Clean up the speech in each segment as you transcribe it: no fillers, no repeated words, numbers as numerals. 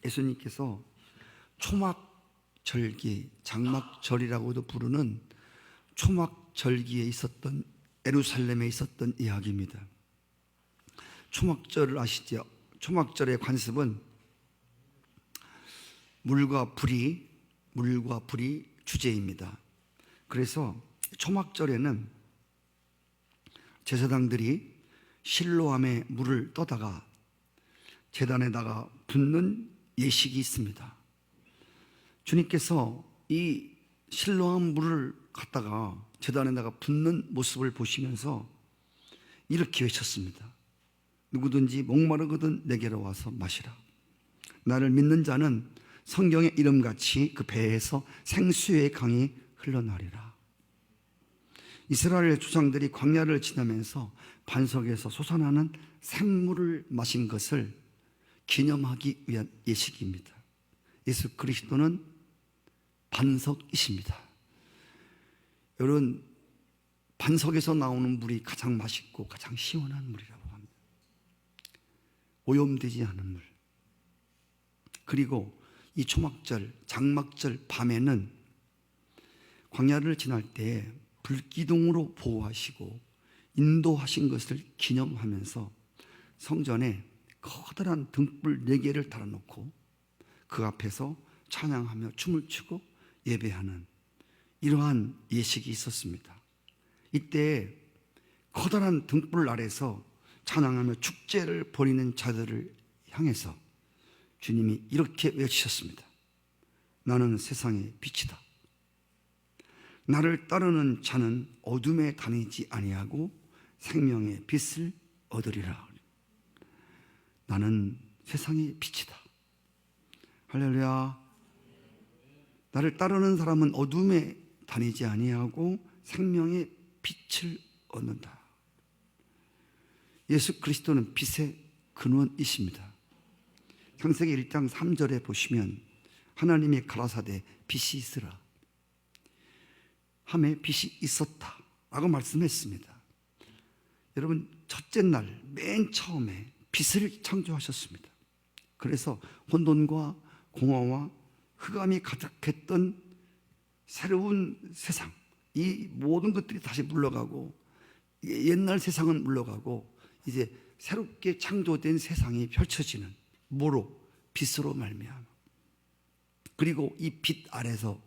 예수님께서 초막절기, 장막절이라고도 부르는 초막절기에 있었던, 예루살렘에 있었던 이야기입니다. 초막절을 아시죠? 초막절의 관습은 물과 불이 주제입니다. 그래서 초막절에는 제사장들이 실로암에 물을 떠다가 제단에다가 붓는 예식이 있습니다. 주님께서 이 실로암 물을 갖다가 제단에다가 붓는 모습을 보시면서 이렇게 외쳤습니다. 누구든지 목마르거든 내게로 와서 마시라. 나를 믿는 자는 성경의 이름같이 그 배에서 생수의 강이 흘러나리라. 이스라엘 조상들이 광야를 지나면서 반석에서 솟아나는 샘물을 마신 것을 기념하기 위한 예식입니다. 예수 그리스도는 반석이십니다. 여러분, 반석에서 나오는 물이 가장 맛있고 가장 시원한 물이라고 합니다. 오염되지 않은 물. 그리고 이 초막절, 장막절 밤에는 광야를 지날 때 불기둥으로 보호하시고 인도하신 것을 기념하면서 성전에 커다란 등불 4개를 달아놓고 그 앞에서 찬양하며 춤을 추고 예배하는 이러한 예식이 있었습니다. 이때 커다란 등불 아래서 찬양하며 축제를 벌이는 자들을 향해서 주님이 이렇게 외치셨습니다. 나는 세상의 빛이다. 나를 따르는 자는 어둠에 다니지 아니하고 생명의 빛을 얻으리라. 나는 세상의 빛이다. 할렐루야. 나를 따르는 사람은 어둠에 다니지 아니하고 생명의 빛을 얻는다. 예수 그리스도는 빛의 근원이십니다. 창세기 1장 3절에 보시면 하나님이 가라사대 빛이 있으라 하매 빛이 있었다 라고 말씀했습니다. 여러분, 첫째 날 맨 처음에 빛을 창조하셨습니다. 그래서 혼돈과 공허와 흑암이 가득했던 새로운 세상, 이 모든 것들이 다시 물러가고 옛날 세상은 물러가고 이제 새롭게 창조된 세상이 펼쳐지는, 뭐로? 빛으로 말미암아. 그리고 이 빛 아래서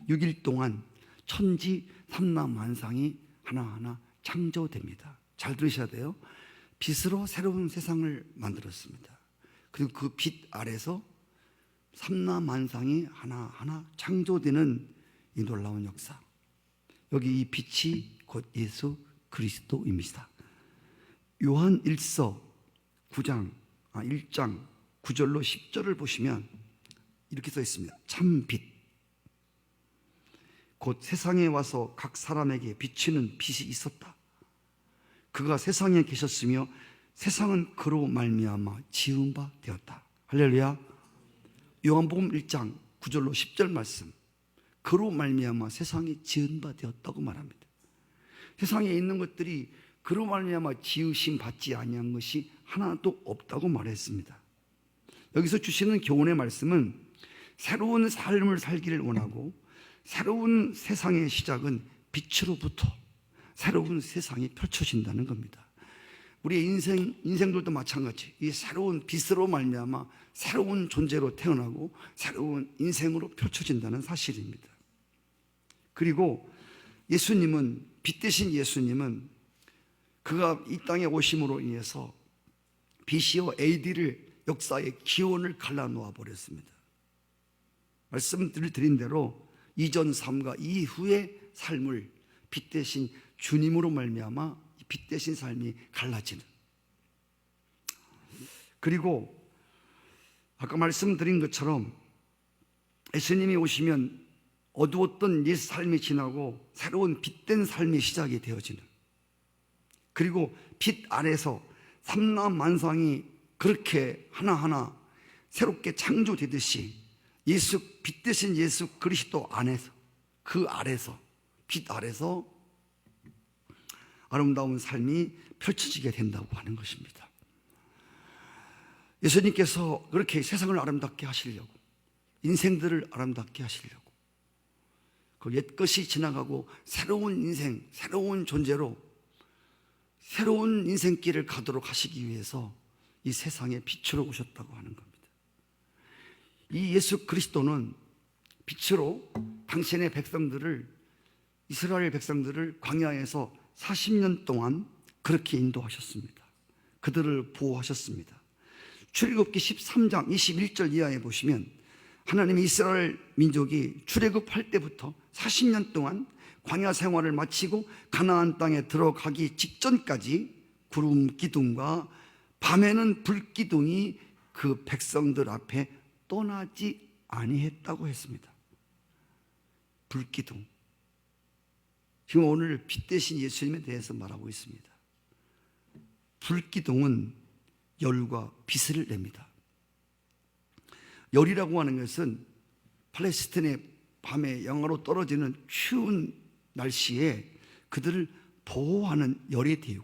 6일 동안 천지 삼라만상이 하나하나 창조됩니다. 잘 들으셔야 돼요. 빛으로 새로운 세상을 만들었습니다. 그리고 그 빛 아래서 삼라만상이 하나하나 창조되는 이 놀라운 역사. 여기 이 빛이 곧 예수 그리스도입니다. 요한 1서 1장 9절로 10절을 보시면 이렇게 써 있습니다. 참 빛, 곧 세상에 와서 각 사람에게 비치는 빛이 있었다. 그가 세상에 계셨으며 세상은 그로 말미암아 지은 바 되었다. 할렐루야. 요한복음 1장 9절로 10절 말씀, 그로 말미암아 세상이 지은 바 되었다고 말합니다. 세상에 있는 것들이 그로 말미암아 지으심 받지 아니한 것이 하나도 없다고 말했습니다. 여기서 주시는 교훈의 말씀은 새로운 삶을 살기를 원하고 새로운 세상의 시작은 빛으로부터 새로운 세상이 펼쳐진다는 겁니다. 우리의 인생들도 마찬가지. 이 새로운 빛으로 말미암아 새로운 존재로 태어나고 새로운 인생으로 펼쳐진다는 사실입니다. 그리고 예수님은, 빛 대신 예수님은 그가 이 땅에 오심으로 인해서 BC와 AD를 역사의 기원을 갈라놓아 버렸습니다. 말씀을 드린 대로 이전 삶과 이후의 삶을 빛 대신 주님으로 말미암아 빛 대신 삶이 갈라지는. 그리고 아까 말씀드린 것처럼 예수님이 오시면 어두웠던 옛 삶이 지나고 새로운 빛된 삶이 시작이 되어지는, 그리고 빛 아래서 삼라만상이 그렇게 하나하나 새롭게 창조되듯이 빛 대신 예수 그리스도 안에서, 그 아래서, 빛 아래서 아름다운 삶이 펼쳐지게 된다고 하는 것입니다. 예수님께서 그렇게 세상을 아름답게 하시려고, 인생들을 아름답게 하시려고, 그 옛것이 지나가고 새로운 인생, 새로운 존재로 새로운 인생길을 가도록 하시기 위해서 이 세상에 빛으로 오셨다고 하는 겁니다. 이 예수 그리스도는 빛으로 당신의 백성들을, 이스라엘 백성들을 광야에서 40년 동안 그렇게 인도하셨습니다. 그들을 보호하셨습니다. 출애굽기 13장 21절 이하에 보시면 하나님이 이스라엘 민족이 출애굽할 때부터 40년 동안 광야 생활을 마치고 가나안 땅에 들어가기 직전까지 구름 기둥과 밤에는 불 기둥이 그 백성들 앞에 떠나지 아니했다고 했습니다. 불 기둥. 지금 오늘 빛 대신 예수님에 대해서 말하고 있습니다. 불 기둥은 열과 빛을 냅니다. 열이라고 하는 것은 팔레스틴의 밤에 영하로 떨어지는 추운 날씨에 그들을 보호하는 열의 대요.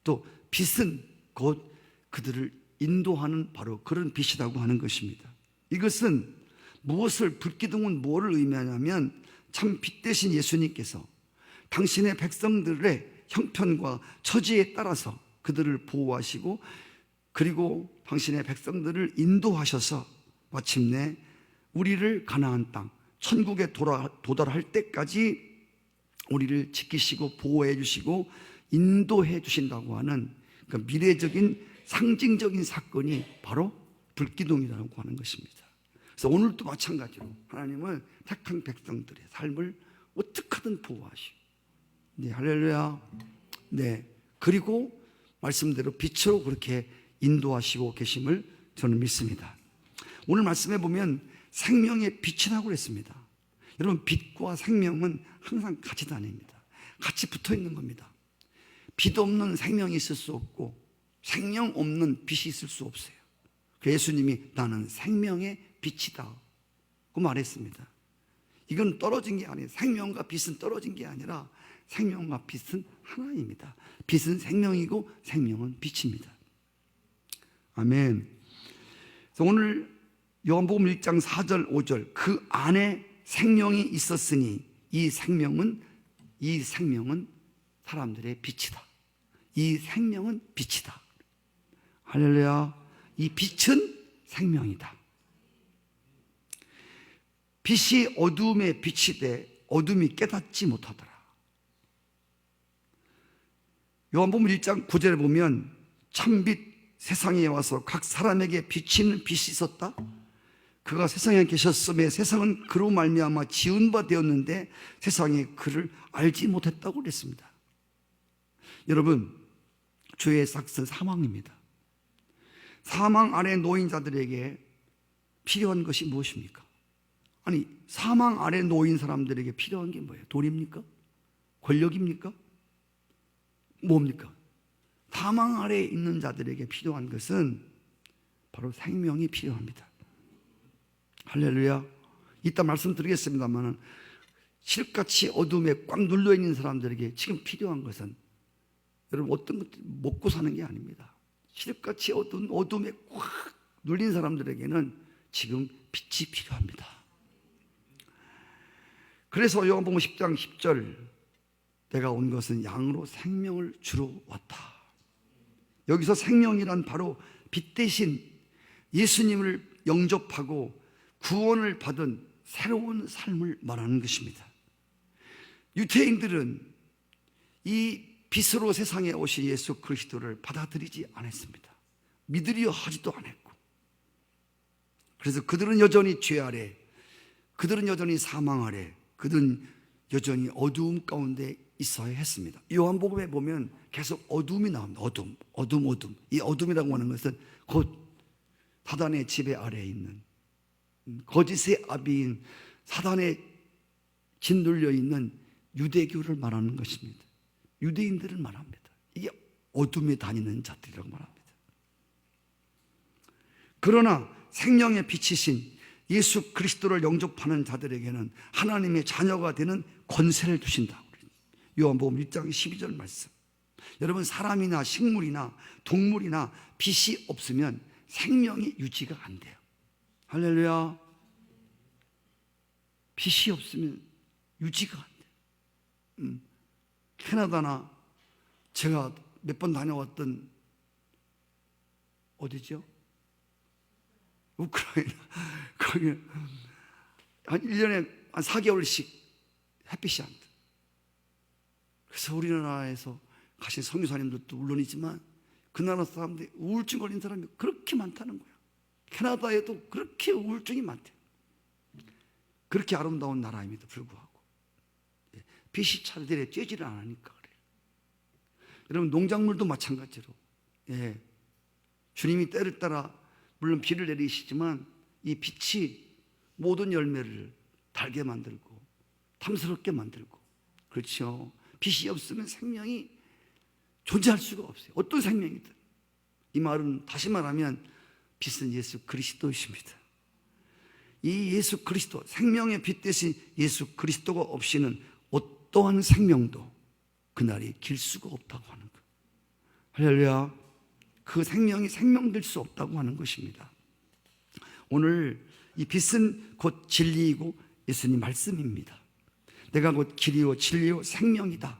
또 빛은 곧 그들을 인도하는 바로 그런 빛이라고 하는 것입니다. 이것은 무엇을, 불기둥은 무엇을 의미하냐면 참 빛 대신 예수님께서 당신의 백성들의 형편과 처지에 따라서 그들을 보호하시고 그리고 당신의 백성들을 인도하셔서 마침내 우리를 가나안 땅, 천국에 도달할 때까지 우리를 지키시고 보호해 주시고 인도해 주신다고 하는 그 미래적인 상징적인 사건이 바로 불기둥이라고 하는 것입니다. 그래서 오늘도 마찬가지로 하나님은 택한 백성들의 삶을 어떻게든 보호하시고, 네, 할렐루야. 네, 그리고 말씀대로 빛으로 그렇게 인도하시고 계심을 저는 믿습니다. 오늘 말씀해 보면 생명의 빛이라고 그랬습니다. 여러분, 빛과 생명은 항상 같이 다닙니다. 같이 붙어 있는 겁니다. 빛 없는 생명이 있을 수 없고 생명 없는 빛이 있을 수 없어요. 예수님이 나는 생명의 빛이다 그 말했습니다. 이건 떨어진 게 아니에요. 생명과 빛은 떨어진 게 아니라 생명과 빛은 하나입니다. 빛은 생명이고 생명은 빛입니다. 아멘. 그래서 오늘 요한복음 1장 4절 5절 그 안에 생명이 있었으니 이 생명은 사람들의 빛이다. 이 생명은 빛이다. 할렐루야. 이 빛은 생명이다. 빛이 어둠에 비치되 어둠이 깨닫지 못하더라. 요한복음 1장 9절에 보면 참빛 세상에 와서 각 사람에게 비치는 빛이 있었다. 그가 세상에 계셨음에 세상은 그로 말미암아 지은 바 되었는데 세상이 그를 알지 못했다고 그랬습니다. 여러분, 죄의 삭은 사망입니다. 사망 아래 놓인 자들에게 필요한 것이 무엇입니까? 아니, 사망 아래 놓인 사람들에게 필요한 게 뭐예요? 돈입니까? 권력입니까? 뭡니까? 사망 아래에 있는 자들에게 필요한 것은 바로 생명이 필요합니다. 할렐루야. 이따 말씀드리겠습니다만 실같이 어둠에 꽉 눌려있는 사람들에게 지금 필요한 것은 여러분 어떤 것 먹고 사는 게 아닙니다. 실같이 어둠에 꽉 눌린 사람들에게는 지금 빛이 필요합니다. 그래서 요한복음 10장 10절 내가 온 것은 양으로 생명을 주러 왔다. 여기서 생명이란 바로 빛 대신 예수님을 영접하고 구원을 받은 새로운 삶을 말하는 것입니다. 유대인들은 이 빛으로 세상에 오신 예수 그리스도를 받아들이지 않았습니다. 믿으려 하지도 않았고, 그래서 그들은 여전히 죄 아래, 그들은 여전히 사망 아래, 그들은 여전히 어두움 가운데 있어야 했습니다. 요한복음에 보면 계속 어둠이 나옵니다. 어둠. 이 어둠이라고 하는 것은 곧 사단의 지배 아래에 있는 거짓의 아비인 사단에 짓눌려 있는 유대교를 말하는 것입니다. 유대인들을 말합니다. 이게 어둠에 다니는 자들이라고 말합니다. 그러나 생명의 빛이신 예수 그리스도를 영접하는 자들에게는 하나님의 자녀가 되는 권세를 주신다고. 요한복음 1장 12절 말씀. 여러분, 사람이나 식물이나 동물이나 빛이 없으면 생명이 유지가 안 돼요. 할렐루야. 빛이 없으면 유지가 안 돼요. 캐나다나 제가 몇 번 다녀왔던 어디죠? 우크라이나. 거기 한 1년에 한 4개월씩 햇빛이 안 돼. 그래서 우리나라에서 가신 선교사님들도 물론이지만 그 나라 사람들이 우울증 걸린 사람이 그렇게 많다는 거예요. 캐나다에도 그렇게 우울증이 많대요. 그렇게 아름다운 나라임에도 불구하고 빛이 차들에 쬐지를 않으니까 그래요. 여러분, 농작물도 마찬가지로 주님이 때를 따라 물론 비를 내리시지만 이 빛이 모든 열매를 달게 만들고 탐스럽게 만들고, 그렇죠. 빛이 없으면 생명이 존재할 수가 없어요. 어떤 생명이든. 이 말은 다시 말하면 빛은 예수 그리스도이십니다. 이 예수 그리스도, 생명의 빛 대신 예수 그리스도가 없이는 어떠한 생명도 그날이 길 수가 없다고 하는 거예요. 할렐루야. 그 생명이 생명될 수 없다고 하는 것입니다. 오늘 이 빛은 곧 진리이고 예수님 말씀입니다. 내가 곧 길이요 진리요 생명이다.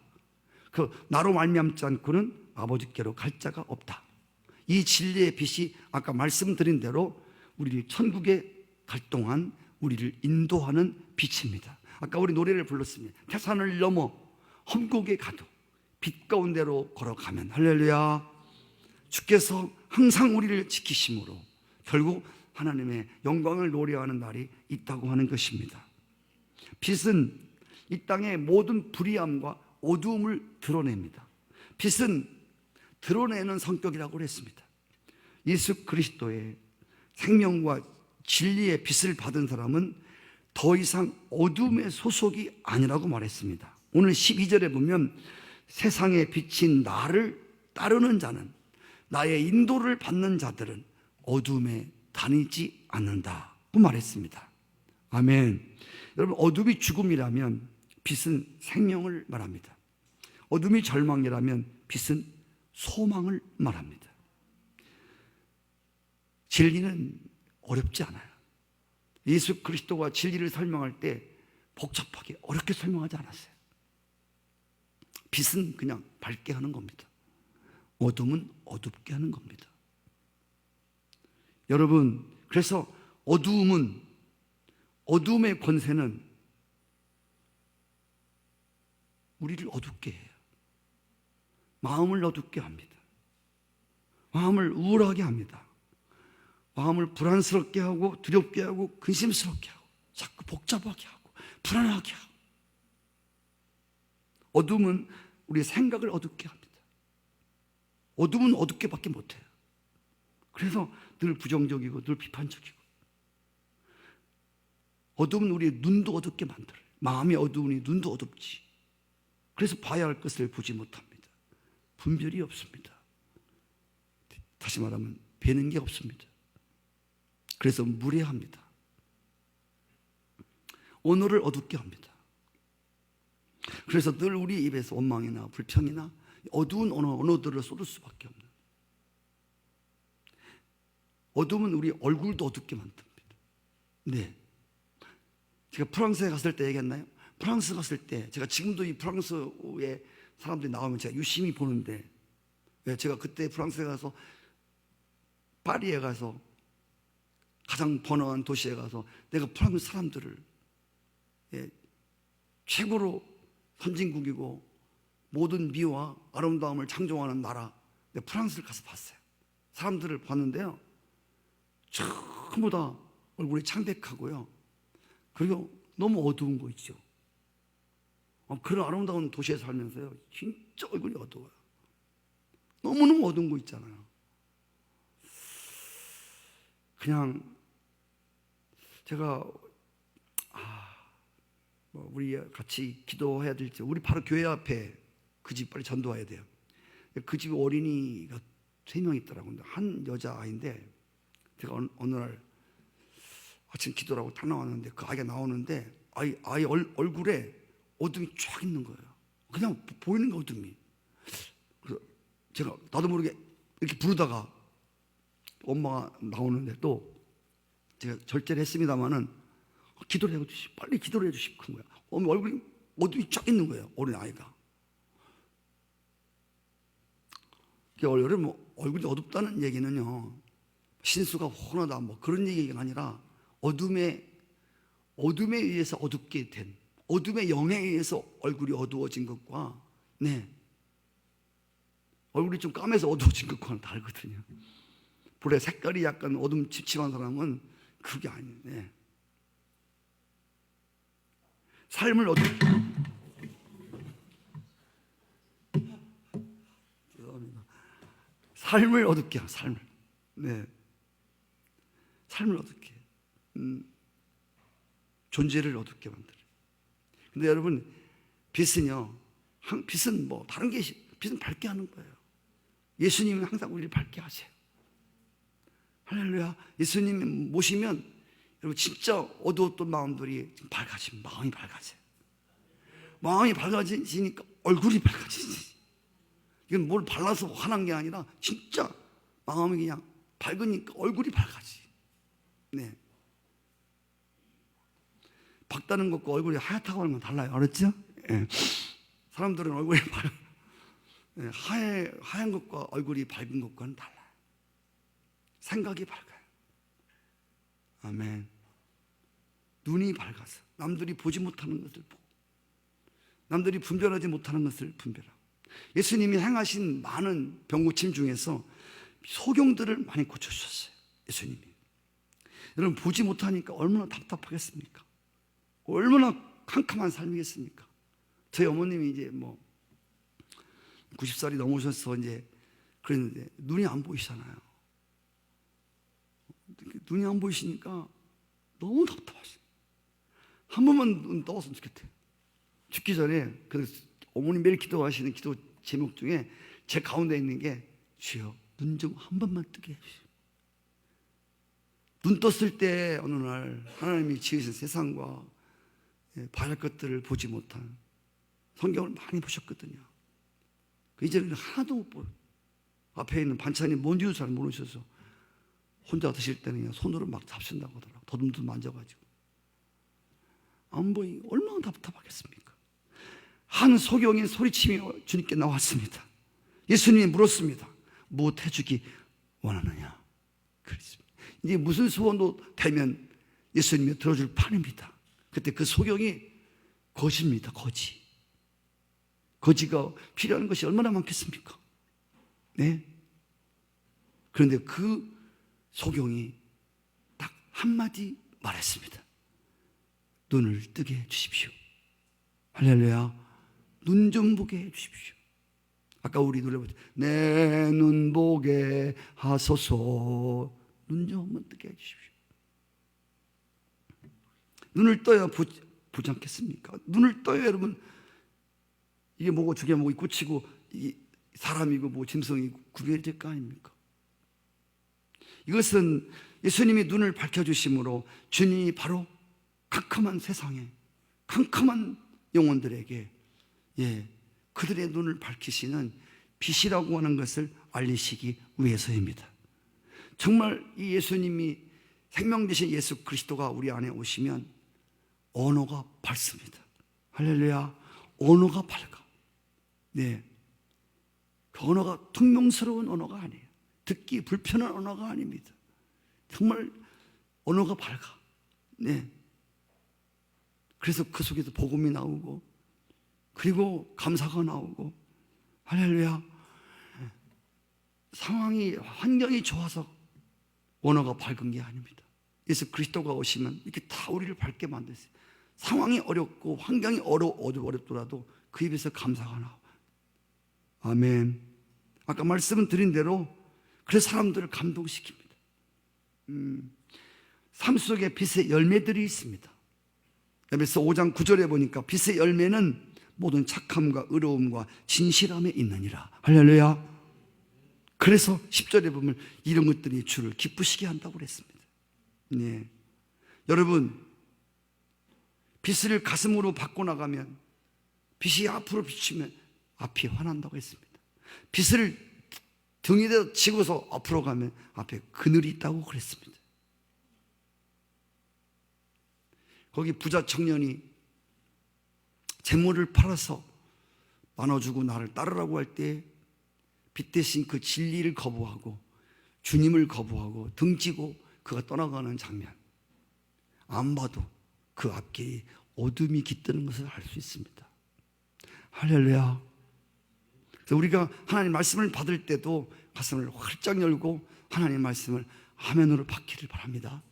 그 나로 말미암지 않고는 아버지께로 갈 자가 없다. 이 진리의 빛이 아까 말씀드린 대로 우리를 천국에 갈 동안 우리를 인도하는 빛입니다. 아까 우리 노래를 불렀습니다. 태산을 넘어 험곡에 가도 빛 가운데로 걸어가면, 할렐루야, 주께서 항상 우리를 지키심으로 결국 하나님의 영광을 노래하는 날이 있다고 하는 것입니다. 빛은 이 땅의 모든 불의함과 어두움을 드러냅니다. 빛은 드러내는 성격이라고 했습니다. 예수 그리스도의 생명과 진리의 빛을 받은 사람은 더 이상 어둠의 소속이 아니라고 말했습니다. 오늘 12절에 보면 세상에 비친 나를 따르는 자는, 나의 인도를 받는 자들은 어둠에 다니지 않는다고 말했습니다. 아멘. 여러분, 어둠이 죽음이라면 빛은 생명을 말합니다. 어둠이 절망이라면 빛은 소망을 말합니다. 진리는 어렵지 않아요. 예수 그리스도가 진리를 설명할 때 복잡하게 어렵게 설명하지 않았어요. 빛은 그냥 밝게 하는 겁니다. 어둠은 어둡게 하는 겁니다. 여러분, 그래서 어둠의 권세는 우리를 어둡게 해요. 마음을 어둡게 합니다. 마음을 우울하게 합니다. 마음을 불안스럽게 하고 두렵게 하고 근심스럽게 하고 자꾸 복잡하게 하고 불안하게 하고. 어둠은 우리의 생각을 어둡게 합니다. 어둠은 어둡게밖에 못해요. 그래서 늘 부정적이고 늘 비판적이고. 어둠은 우리의 눈도 어둡게 만들어요. 마음이 어두우니 눈도 어둡지. 그래서 봐야 할 것을 보지 못합니다. 분별이 없습니다. 다시 말하면 배는 게 없습니다. 그래서 무례합니다. 언어를 어둡게 합니다. 그래서 늘 우리 입에서 원망이나 불평이나 어두운 언어들을 쏟을 수밖에 없는. 어둠은 우리 얼굴도 어둡게 만듭니다. 네. 제가 프랑스에 갔을 때 얘기했나요? 프랑스 갔을 때, 제가 지금도 이 프랑스에 사람들이 나오면 제가 유심히 보는데, 제가 그때 프랑스에 가서 파리에 가서 가장 번화한 도시에 가서 내가 프랑스 사람들을 최고로 선진국이고 모든 미와 아름다움을 창조하는 나라 프랑스를 가서 봤어요. 사람들을 봤는데요, 전부 다 얼굴이 창백하고요, 그리고 너무 어두운 거 있죠. 그런 아름다운 도시에 살면서요, 진짜 얼굴이 어두워요. 너무너무 어두운 거 있잖아요. 그냥 제가 우리 같이 기도해야 될지, 우리 바로 교회 앞에 그 집 빨리 전도해야 돼요. 그 집 어린이가 3명 있더라고요. 한 여자아이인데, 제가 어느 날 아침 기도를 하고 딱 나왔는데 그 아이가 나오는데 아이 얼굴에 어둠이 쫙 있는 거예요. 그냥 보이는 거, 어둠이. 그래서 제가 나도 모르게 이렇게 부르다가 엄마가 나오는데 또 제가 절제를 했습니다마는 기도를 해주시고 빨리 기도를 해주시고 큰 거야. 얼굴이 어둠이 쫙 있는 거예요. 어린 아이가. 여러분 얼굴이 어둡다는 얘기는요, 신수가 혼하다 뭐 그런 얘기가 아니라 어둠에 의해서 어둡게 된, 어둠의 영에 의해서 얼굴이 어두워진 것과 얼굴이 좀 까매서 어두워진 것과는 다르거든요. 불의 색깔이 약간 어둠 찝찝한 사람은 그게 아니에요. 삶을 어둡게, 죄송합니다. 삶을 어둡게 해요. 삶을 어둡게, 존재를 어둡게 만들어요. 근데 여러분, 빛은요, 빛은 뭐 다른 게, 빛은 밝게 하는 거예요. 예수님은 항상 우리를 밝게 하세요. 할렐루야. 예수님 모시면 여러분 진짜 어두웠던 마음들이 밝아지면 마음이 밝아져요. 마음이 밝아지니까 얼굴이 밝아지지. 이건 뭘 발라서 화난 게 아니라 진짜 마음이 그냥 밝으니까 얼굴이 밝아지. 밝다는 것과 얼굴이 하얗다고 하는 건 달라요. 알았죠? 사람들은 얼굴이 하얀 것과 얼굴이 밝은 것과는 달라요. 생각이 밝아요. 아멘. 눈이 밝아서 남들이 보지 못하는 것을 보고, 남들이 분별하지 못하는 것을 분별하고. 예수님이 행하신 많은 병고침 중에서 소경들을 많이 고쳐주셨어요. 예수님이. 여러분, 보지 못하니까 얼마나 답답하겠습니까? 얼마나 캄캄한 삶이겠습니까? 저희 어머님이 이제 90살이 넘으셔서 이제 그랬는데 눈이 안 보이시잖아요. 눈이 안 보이시니까 너무 답답하시죠. 한 번만 눈 떠왔으면 좋겠대요. 죽기 전에 그 어머니 매일 기도하시는 기도 제목 중에 제 가운데 있는 게, 주여 눈 좀 한 번만 뜨게 해주시오. 눈 떴을 때 어느 날 하나님이 지으신 세상과 바랄 것들을 보지 못한, 성경을 많이 보셨거든요. 이제는 하나도 못 보여요. 앞에 있는 반찬이 뭔지도 잘 모르셔서 혼자 드실 때는 손으로 막 잡신다고 하더라고요. 더듬더듬 만져가지고. 안 보이니 얼마나 답답하겠습니까? 한 소경이 소리치며 주님께 나왔습니다. 예수님이 물었습니다. 무엇 해주기 원하느냐? 그랬습니다. 이제 무슨 소원도 되면 예수님이 들어줄 판입니다. 그때 그 소경이 거지입니다. 거지가 필요한 것이 얼마나 많겠습니까? 그런데 그 소경이 딱 한마디 말했습니다. 눈을 뜨게 해주십시오. 할렐루야. 눈 좀 보게 해주십시오. 아까 우리 노래 보죠. 내 눈 보게 하소서. 눈 좀 한번 뜨게 해주십시오. 눈을 떠야 보지 않겠습니까? 눈을 떠야 여러분, 이게 뭐고 저게 뭐고 꽂히고, 이게 사람이고 뭐 짐승이고 구별될 거 아닙니까? 이것은 예수님이 눈을 밝혀주심으로 주님이 바로 캄캄한 세상에, 캄캄한 영혼들에게 그들의 눈을 밝히시는 빛이라고 하는 것을 알리시기 위해서입니다. 정말 이 예수님이, 생명 되신 예수 그리스도가 우리 안에 오시면 언어가 밝습니다. 할렐루야. 언어가 밝아. 그 언어가 퉁명스러운 언어가 아니에요. 듣기 불편한 언어가 아닙니다. 정말 언어가 밝아. 그래서 그 속에서 복음이 나오고, 그리고 감사가 나오고. 할렐루야. 상황이, 환경이 좋아서 언어가 밝은 게 아닙니다. 예수 그리스도가 오시면 이렇게 다 우리를 밝게 만드세요. 상황이 어렵고 환경이 어렵더라도 그 입에서 감사가 나와. 아멘. 아까 말씀 드린 대로 그래서 사람들을 감동시킵니다. 삶 속에 빛의 열매들이 있습니다. 에베소 5장 9절에 보니까 빛의 열매는 모든 착함과 의로움과 진실함에 있느니라. 할렐루야. 그래서 10절에 보면 이런 것들이 주를 기쁘시게 한다고 그랬습니다. 여러분, 빛을 가슴으로 받고 나가면, 빛이 앞으로 비치면 앞이 환한다고 했습니다. 빛을 등에다 지고서 앞으로 가면 앞에 그늘이 있다고 그랬습니다. 거기 부자 청년이 재물을 팔아서 나눠주고 나를 따르라고 할 때 빛 대신 그 진리를 거부하고 주님을 거부하고 등지고 그가 떠나가는 장면, 안 봐도 그 앞길이 어둠이 깃드는 것을 알 수 있습니다. 할렐루야. 그래서 우리가 하나님 말씀을 받을 때도 가슴을 활짝 열고 하나님 말씀을 아멘으로 받기를 바랍니다.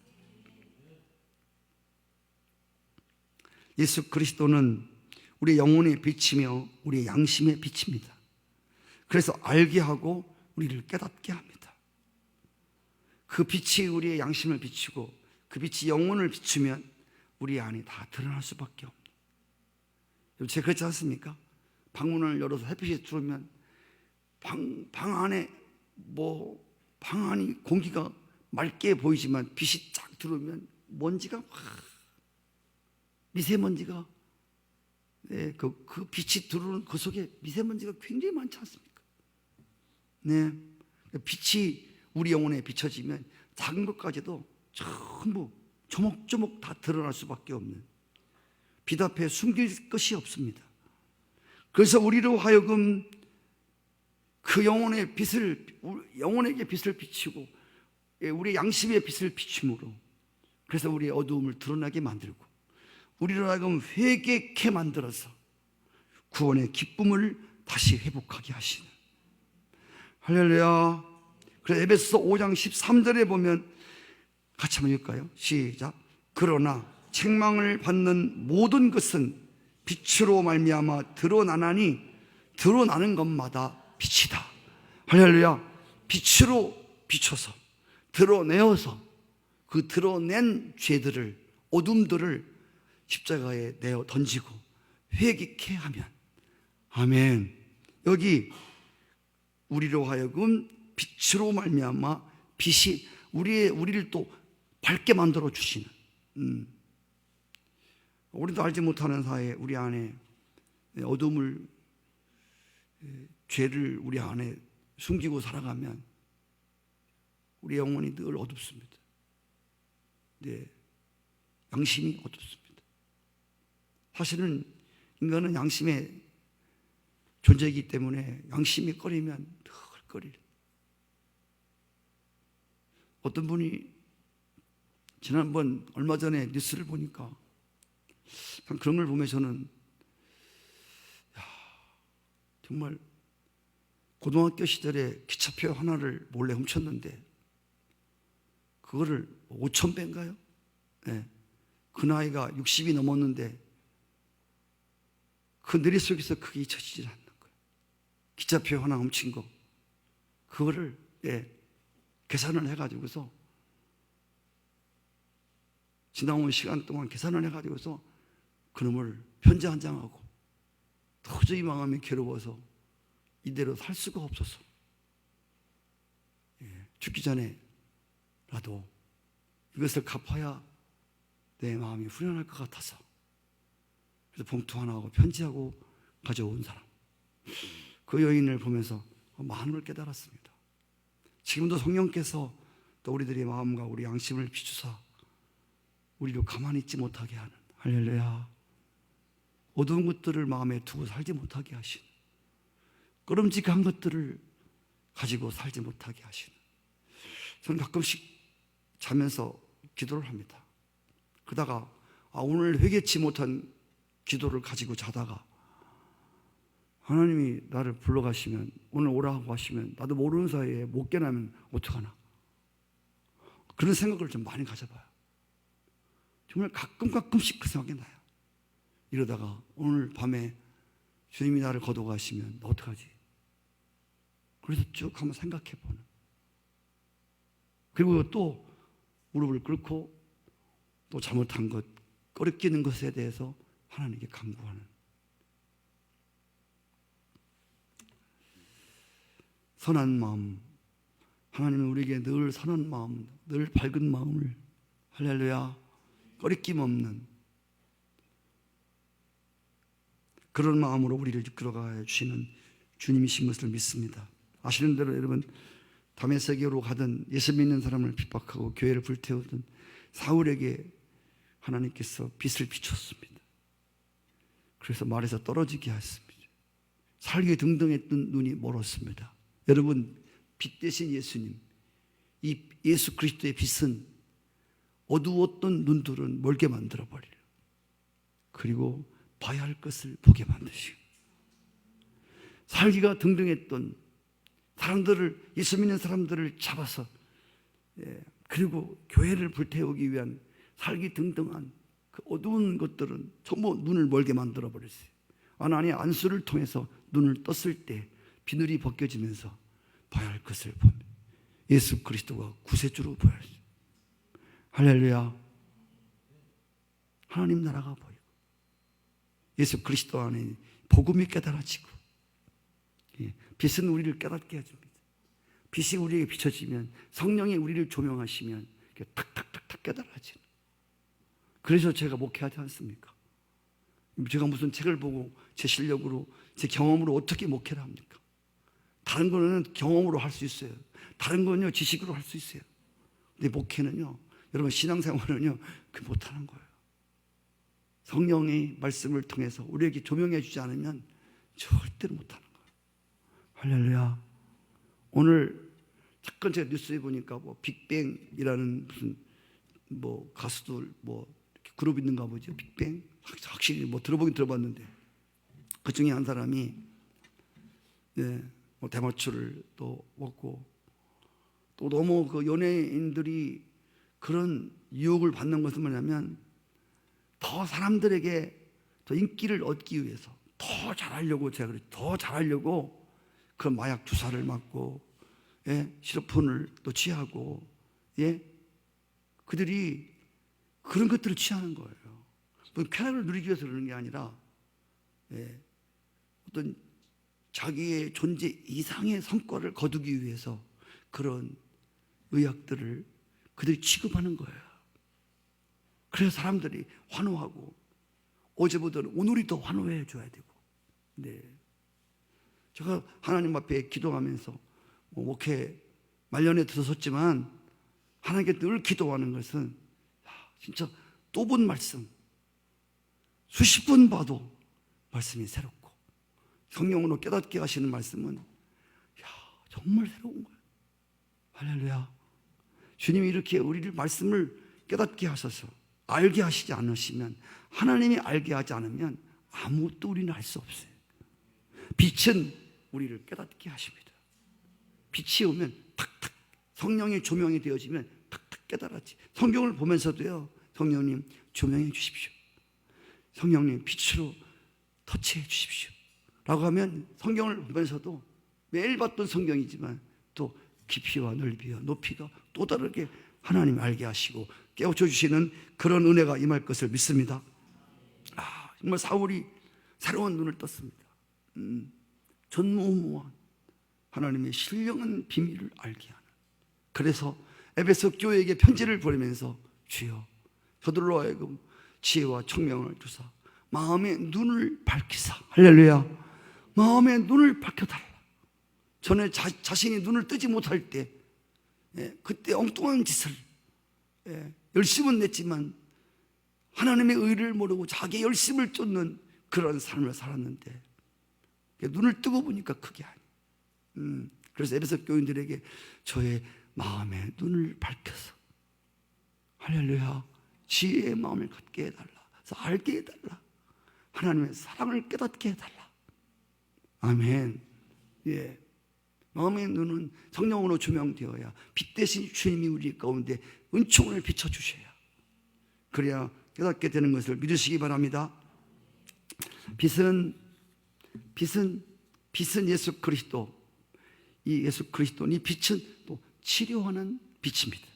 예수 그리스도는 우리의 영혼의 빛이며 우리의 양심의 빛입니다. 그래서 알게 하고 우리를 깨닫게 합니다. 그 빛이 우리의 양심을 비추고 그 빛이 영혼을 비추면 우리 안이 다 드러날 수밖에 없는. 제가 그렇지 않습니까? 방문을 열어서 햇빛이 들어오면 방 안에 방 안이 공기가 맑게 보이지만 빛이 쫙 들어오면 먼지가 미세먼지가 그 빛이 들어오는 그 속에 미세먼지가 굉장히 많지 않습니까? 네, 빛이 우리 영혼에 비춰지면 작은 것까지도 전부 조목조목 다 드러날 수밖에 없는, 빛 앞에 숨길 것이 없습니다. 그래서 우리로 하여금 그 영혼에게 빛을 비치고 우리 양심의 빛을 비춤으로 그래서 우리의 어두움을 드러나게 만들고 우리로 하여금 회개케 만들어서 구원의 기쁨을 다시 회복하게 하시는. 할렐루야. 그래서 에베소서 5장 13절에 보면 같이 한번 읽을까요? 시작. 그러나 책망을 받는 모든 것은 빛으로 말미암아 드러나나니 드러나는 것마다 빛이다. 할렐루야. 빛으로 비춰서 드러내어서 그 드러낸 죄들을, 어둠들을 십자가에 내어 던지고 회개케 하면, 아멘. 여기 우리로 하여금 빛으로 말미암아 빛이 우리를 또 밝게 만들어 주시는, 우리도 알지 못하는 사이에 우리 안에 어둠을, 죄를 우리 안에 숨기고 살아가면 우리 영혼이 늘 어둡습니다. 네, 양심이 어둡습니다. 사실은 인간은 양심의 존재이기 때문에 양심이 꺼리면 늘 꺼리는. 어떤 분이 지난번 얼마 전에 뉴스를 보니까 그런 걸 보면 저는 정말 고등학교 시절에 기차표 하나를 몰래 훔쳤는데 그거를 5,000배인가요? 네. 그 나이가 60이 넘었는데 그 뇌리 속에서 그게 잊혀지지 않는 거예요. 기차표 하나 훔친 거 그거를 계산을 해가지고서 지나온 시간 동안 계산을 해가지고서 그놈을 편지 한 장하고 도저히 마음이 괴로워서 이대로 살 수가 없어서 죽기 전에라도 이것을 갚아야 내 마음이 후련할 것 같아서 그래서 봉투 하나하고 편지하고 가져온 사람, 그 여인을 보면서 많은 걸 깨달았습니다. 지금도 성령께서 또 우리들의 마음과 우리 양심을 비추사 우리를 가만히 있지 못하게 하는, 할렐루야, 어두운 것들을 마음에 두고 살지 못하게 하시는, 꺼름직한 것들을 가지고 살지 못하게 하시는. 저는 가끔씩 자면서 기도를 합니다. 그러다가 오늘 회개치 못한 기도를 가지고 자다가 하나님이 나를 불러가시면, 오늘 오라고 하시면 나도 모르는 사이에 못 깨나면 어떡하나, 그런 생각을 좀 많이 가져봐요. 정말 가끔씩 그 생각이 나요. 이러다가 오늘 밤에 주님이 나를 거둬가시면 나 어떡하지? 그래서 쭉 한번 생각해보는, 그리고 또 무릎을 꿇고 또 잘못한 것, 꺼리끼는 것에 대해서 하나님께 간구하는, 선한 마음, 하나님은 우리에게 늘 선한 마음, 늘 밝은 마음을, 할렐루야, 꺼리낌 없는 그런 마음으로 우리를 이끌어가 주시는 주님이신 것을 믿습니다. 아시는 대로 여러분, 다메섹으로 가던 예수 믿는 사람을 핍박하고 교회를 불태우던 사울에게 하나님께서 빛을 비췄습니다. 그래서 말에서 떨어지게 하였습니다. 살기 등등했던 눈이 멀었습니다. 여러분, 빛 대신 예수님, 이 예수 그리스도의 빛은 어두웠던 눈들은 멀게 만들어버려요. 그리고 봐야 할 것을 보게 만드시고, 살기가 등등했던 사람들을, 예수 믿는 사람들을 잡아서, 그리고 교회를 불태우기 위한 살기 등등한 그 어두운 것들은 전부 눈을 멀게 만들어 버렸어요. 하나님의 안수를 통해서 눈을 떴을 때 비늘이 벗겨지면서 봐야 할 것을 봅니다. 예수 그리스도가 구세주로 보였어요. 할렐루야. 하나님 나라가 보이고 예수 그리스도 안에 복음이 깨달아지고, 빛은 우리를 깨닫게 해줍니다. 빛이 우리에게 비춰지면, 성령이 우리를 조명하시면 탁탁탁탁 깨달아지는. 그래서 제가 목회하지 않습니까? 제가 무슨 책을 보고 제 실력으로, 제 경험으로 어떻게 목회를 합니까? 다른 거는 경험으로 할 수 있어요. 다른 거는요, 지식으로 할 수 있어요. 근데 목회는요, 여러분, 신앙생활은요, 그 못하는 거예요. 성령의 말씀을 통해서 우리에게 조명해 주지 않으면 절대로 못하는 거예요. 할렐루야. 오늘 잠깐 제가 뉴스에 보니까 뭐 빅뱅이라는 무슨 뭐 가수들 뭐 그룹 있는가 보죠. 빅뱅. 확실히 뭐 들어보긴 들어봤는데, 그 중에 한 사람이 뭐 대마초를 또 먹고, 또 너무 그 연예인들이 그런 유혹을 받는 것은 뭐냐면, 더 사람들에게 더 인기를 얻기 위해서 더 잘하려고, 제가 그랬죠. 더 잘하려고 그런 마약 주사를 맞고, 시로폰을 또 취하고, 그들이 그런 것들을 취하는 거예요. 쾌락을 누리기 위해서 그러는 게 아니라, 어떤 자기의 존재 이상의 성과를 거두기 위해서 그런 의약들을 그들이 취급하는 거예요. 그래서 사람들이 환호하고, 어제보다는 오늘이 더 환호해 줘야 되고. 제가 하나님 앞에 기도하면서 목회 말년에 들었었지만, 하나님께 늘 기도하는 것은, 진짜 또 본 말씀, 수십 번 봐도 말씀이 새롭고, 성령으로 깨닫게 하시는 말씀은 정말 새로운 거예요. 할렐루야. 주님이 이렇게 우리를 말씀을 깨닫게 하셔서 알게 하시지 않으시면, 하나님이 알게 하지 않으면 아무것도 우리는 알 수 없어요. 빛은 우리를 깨닫게 하십니다. 빛이 오면 탁탁, 성령의 조명이 되어지면 탁탁 깨달았지. 성경을 보면서도요, 성령님 조명해 주십시오, 성령님 빛으로 터치해 주십시오 라고 하면, 성경을 보면서도 매일 봤던 성경이지만 또 깊이와 넓이와 높이가 또 다르게 하나님 알게 하시고 깨우쳐 주시는 그런 은혜가 임할 것을 믿습니다. 정말 사울이 새로운 눈을 떴습니다. 전무후무한 하나님의 신령한 비밀을 알게 하는. 그래서 에베소 교회에게 편지를 보내면서, 주여 저들로 하여금 지혜와 총명을 주사 마음의 눈을 밝히사. 할렐루야. 마음의 눈을 밝혀달라. 전에 자신이 눈을 뜨지 못할 때, 그때 엉뚱한 짓을, 열심은 냈지만 하나님의 의를 모르고 자기의 열심을 쫓는 그런 삶을 살았는데, 눈을 뜨고 보니까 그게 아니에요. 그래서 에베소 교인들에게 저의 마음의 눈을 밝혀서, 할렐루야, 지혜의 마음을 갖게 해달라. 그래서 알게 해달라. 하나님의 사랑을 깨닫게 해달라. 아멘. 마음의 눈은 성령으로 조명되어야, 빛 대신 주님이 우리 가운데 은총을 비춰주셔야, 그래야 깨닫게 되는 것을 믿으시기 바랍니다. 빛은 예수 그리스도. 이 예수 그리스도, 이 빛은 또 치료하는 빛입니다.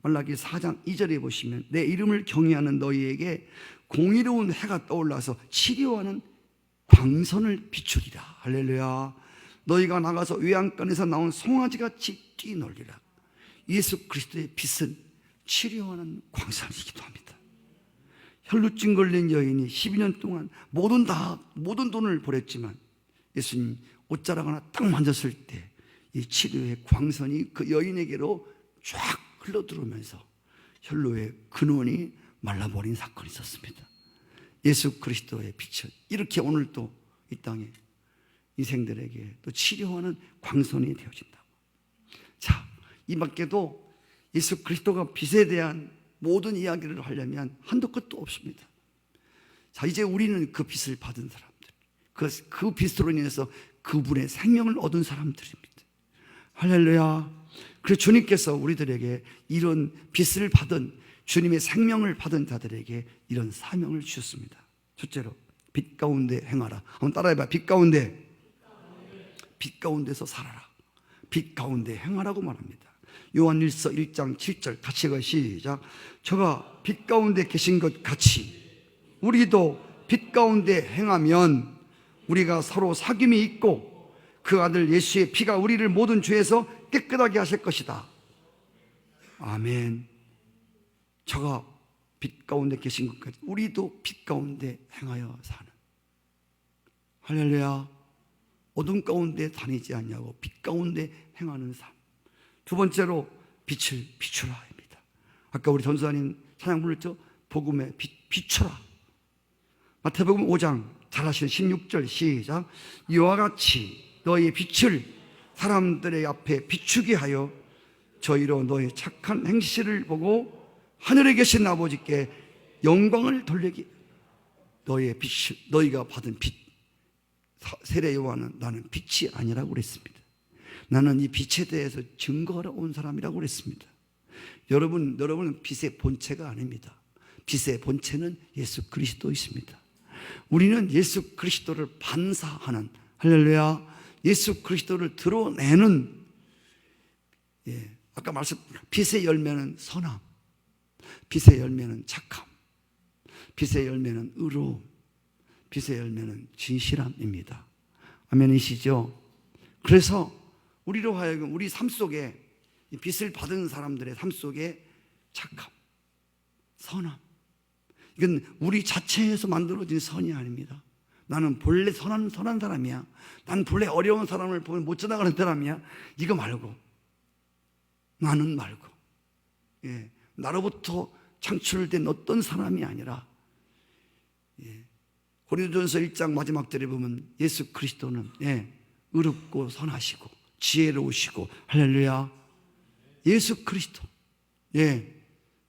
말라기 4장 2절에 보시면, 내 이름을 경외하는 너희에게 공의로운 해가 떠올라서 치료하는 광선을 비추리라. 할렐루야. 너희가 나가서 외양간에서 나온 송아지같이 뛰놀리라. 예수 그리스도의 빛은 치료하는 광선이기도 합니다. 혈루증 걸린 여인이 12년 동안 모든 돈을 버렸지만, 예수님 옷자락 하나 딱 만졌을 때 이 치료의 광선이 그 여인에게로 쫙 흘러들어오면서 혈로의 근원이 말라버린 사건이 있었습니다. 예수 그리스도의 빛은 이렇게 오늘도 이 땅에 인생들에게 또 치료하는 광선이 되어진다고. 자, 이 밖에도 예수 그리스도가 빛에 대한 모든 이야기를 하려면 한도 끝도 없습니다. 자, 이제 우리는 그 빛을 받은 사람들, 그 빛으로 인해서 그분의 생명을 얻은 사람들입니다. 할렐루야. 그래서 주님께서 우리들에게 이런 빛을 받은, 주님의 생명을 받은 자들에게 이런 사명을 주셨습니다. 첫째로 빛 가운데 행하라. 한번 따라해봐. 빛 가운데서 살아라. 빛 가운데 행하라고 말합니다. 요한일서 1장 7절 같이 읽어요. 시작. 저가 빛 가운데 계신 것 같이 우리도 빛 가운데 행하면 우리가 서로 사귐이 있고 그 아들 예수의 피가 우리를 모든 죄에서 깨끗하게 하실 것이다. 아멘. 저가 빛 가운데 계신 것 같이 우리도 빛 가운데 행하여 사는. 할렐루야. 어둠 가운데 다니지 않냐고 빛 가운데 행하는 삶. 두 번째로 빛을 비추라입니다. 아까 우리 전사님 찬양 불렀죠? 복음의 빛 비춰라. 마태복음 5장 잘하시는 16절 시작. 이와 같이 너희 빛을 사람들의 앞에 비추게 하여 저희로 너희 착한 행실을 보고 하늘에 계신 아버지께 영광을 돌리기. 너희의 빛을, 너희가 받은 빛. 세례 요한은 나는 빛이 아니라고 그랬습니다. 나는 이 빛에 대해서 증거하러 온 사람이라고 그랬습니다. 여러분은 빛의 본체가 아닙니다. 빛의 본체는 예수 그리스도이십니다. 우리는 예수 그리스도를 반사하는, 할렐루야, 예수 그리스도를 드러내는, 아까 빛의 열매는 선함, 빛의 열매는 착함, 빛의 열매는 의로움, 빛의 열매는 진실함입니다. 아멘이시죠? 그래서 우리로 하여금 우리 삶 속에 빛을 받은 사람들의 삶 속에 착함, 선함, 이건 우리 자체에서 만들어진 선이 아닙니다. 나는 본래 선한 사람이야. 난 본래 어려운 사람을 보면 못 지나가는 사람이야. 이거 말고, 나는 말고, 나로부터 창출된 어떤 사람이 아니라, 고린도전서 1장 마지막 절에 보면 예수 그리스도는 의롭고 선하시고 지혜로우시고, 할렐루야, 예수 그리스도,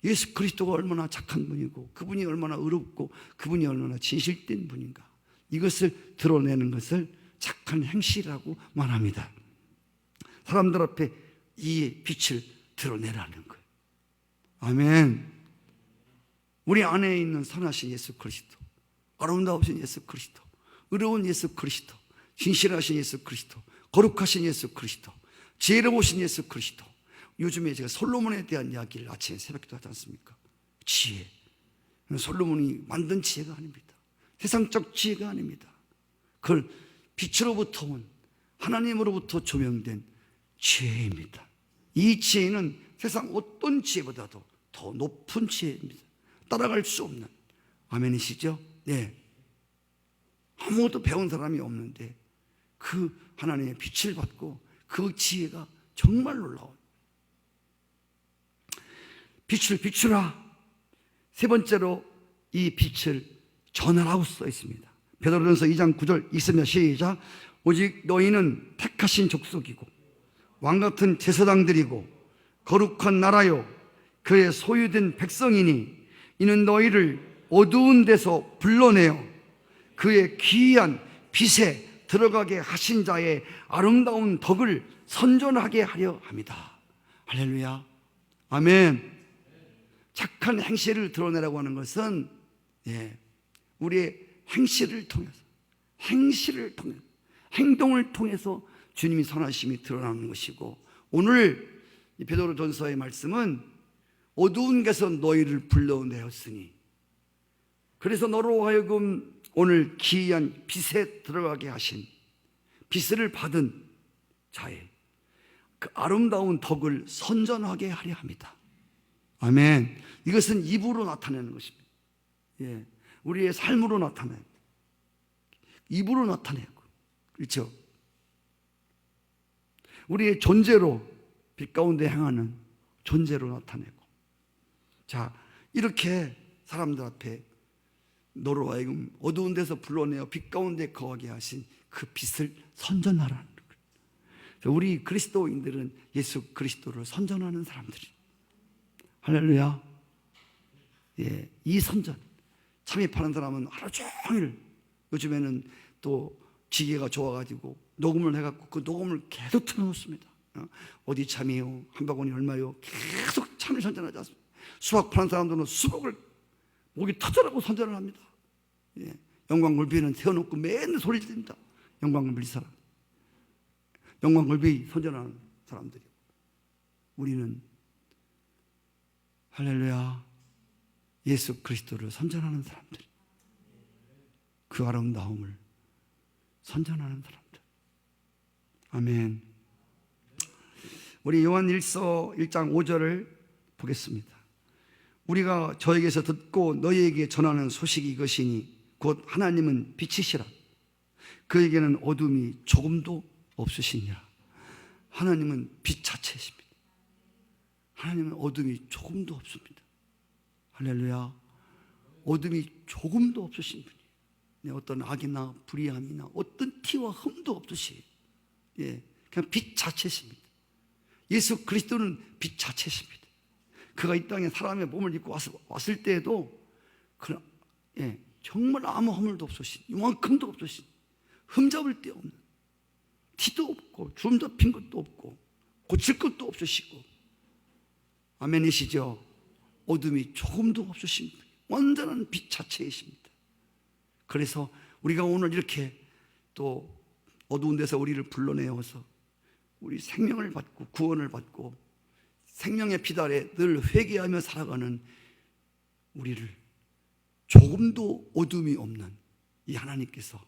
예수 그리스도가 얼마나 착한 분이고 그분이 얼마나 의롭고 그분이 얼마나 진실된 분인가, 이것을 드러내는 것을 착한 행실이라고 말합니다. 사람들 앞에 이 빛을 드러내라는 거예요. 아멘. 우리 안에 있는 선하신 예수 그리스도, 아름다우신 예수 그리스도, 의로운 예수 그리스도, 진실하신 예수 그리스도, 거룩하신 예수 그리스도, 지혜로우신 예수 그리스도. 요즘에 제가 솔로몬에 대한 이야기를 아침에 새벽기도 하지 않습니까? 지혜. 솔로몬이 만든 지혜가 아닙니다. 세상적 지혜가 아닙니다. 그걸 빛으로부터 온, 하나님으로부터 조명된 지혜입니다. 이 지혜는 세상 어떤 지혜보다도 더 높은 지혜입니다. 따라갈 수 없는. 아멘이시죠? 네. 아무것도 배운 사람이 없는데 그 하나님의 빛을 받고 그 지혜가 정말 놀라워요. 빛을 비추라. 세 번째로 이 빛을 전하라고 써 있습니다. 베드로전서 2장 9절 읽으면 시작. 오직 너희는 택하신 족속이고 왕같은 제사장들이고 거룩한 나라요 그의 소유된 백성이니 이는 너희를 어두운 데서 불러내어 그의 기이한 빛에 들어가게 하신 자의 아름다운 덕을 선전하게 하려 합니다. 할렐루야. 아멘. 착한 행실을 드러내라고 하는 것은 우리의 행실을 통해서, 행동을 통해서 주님이 선하심이 드러나는 것이고, 오늘 베드로전서의 말씀은 어두운 데서 너희를 불러내었으니, 그래서 너로 하여금 오늘 기이한 빛에 들어가게 하신, 빛을 받은 자의 그 아름다운 덕을 선전하게 하려 합니다. 아멘. 이것은 입으로 나타내는 것입니다. 우리의 삶으로 나타내고 입으로 나타내고, 그렇죠? 우리의 존재로 빛 가운데 행하는 존재로 나타내고, 자, 이렇게 사람들 앞에 너로 하여금 어두운 데서 불러내어 빛 가운데 거하게 하신 그 빛을 선전하라는 거예요. 우리 그리스도인들은 예수 그리스도를 선전하는 사람들이. 할렐루야. 예, 이 선전. 잠입하는 사람은 하루 종일, 요즘에는 또 기계가 좋아가지고 녹음을 해갖고 그 녹음을 계속 틀어놓습니다. 어디 참이요, 한 바구니 얼마요, 계속 참을 선전하지 않습니다. 수박 파는 사람들은 수박을 목이 터져라고 선전을 합니다. 예, 영광굴비는 세워놓고 맨날 소리 지릅니다. 영광굴비 사람, 영광굴비 선전하는 사람들이. 우리는 할렐루야, 예수 그리스도를 선전하는 사람들, 그 아름다움을 선전하는 사람들. 아멘. 우리 요한 1서 1장 5절을 보겠습니다. 우리가 저에게서 듣고 너희에게 전하는 소식이 이것이니 곧 하나님은 빛이시라. 그에게는 어둠이 조금도 없으시니라. 하나님은 빛 자체이십니다. 하나님은 어둠이 조금도 없습니다. 할렐루야. 어둠이 조금도 없으신 분이에요. 어떤 악이나 불의함이나 어떤 티와 흠도 없으시, 예, 그냥 빛 자체십니다. 예수 그리스도는 빛 자체십니다. 그가 이 땅에 사람의 몸을 입고 왔을 때에도 예, 정말 아무 허물도 없으신, 이만큼도 없으신, 흠잡을 데 없는, 티도 없고 주름 잡힌 것도 없고 고칠 것도 없으시고, 아멘이시죠? 어둠이 조금도 없으신 분, 완전한 빛 자체이십니다. 그래서 우리가 오늘 이렇게 또 어두운 데서 우리를 불러내어서 우리 생명을 받고 구원을 받고 생명의 빛 아래 늘 회개하며 살아가는 우리를 조금도 어둠이 없는 이 하나님께서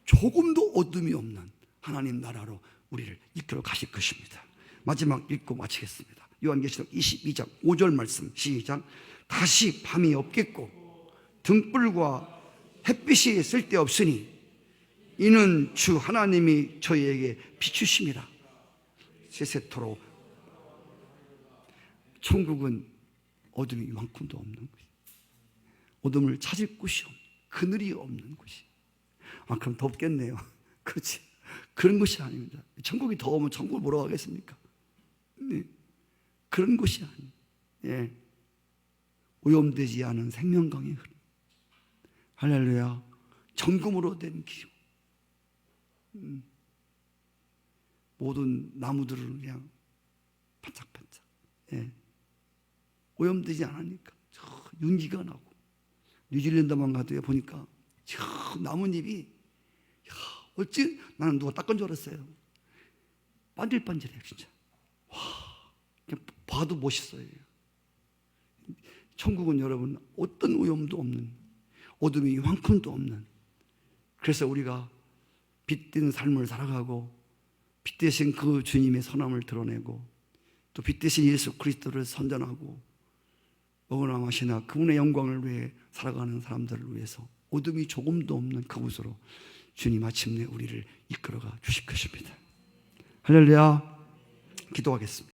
조금도 어둠이 없는 하나님 나라로 우리를 이끌어 가실 것입니다. 마지막 읽고 마치겠습니다. 요한계시록 22장 5절 말씀 시작. 다시 밤이 없겠고 등불과 햇빛이 쓸데없으니 이는 주 하나님이 저희에게 비추심이라. 세세토록. 천국은 어둠이 이만큼도 없는 곳이, 어둠을 찾을 곳이 없는, 그늘이 없는 곳이. 아, 그럼 덥겠네요. 그렇지. 그런 것이 아닙니다. 천국이 더우면 천국을 보러 가겠습니까? 네. 그런 것이 아니에요. 예. 오염되지 않은 생명강의 흐름. 할렐루야. 정금으로 된 기름. 모든 나무들은 그냥 반짝반짝. 예. 오염되지 않으니까 윤기가 나고. 뉴질랜드만 가도 보니까 나뭇잎이, 어찌 나는 누가 닦은 줄 알았어요. 반질반질해요 진짜. 와, 그냥 봐도 멋있어요. 천국은 여러분 어떤 오염도 없는, 어둠이 이만큼도 없는, 그래서 우리가 빛된 삶을 살아가고 빛 대신 그 주님의 선함을 드러내고 또 빛 대신 예수 그리스도를 선전하고 먹으나 마시나 그분의 영광을 위해 살아가는 사람들을 위해서 어둠이 조금도 없는 그곳으로 주님 마침내 우리를 이끌어가 주실 것입니다. 할렐루야. 기도하겠습니다.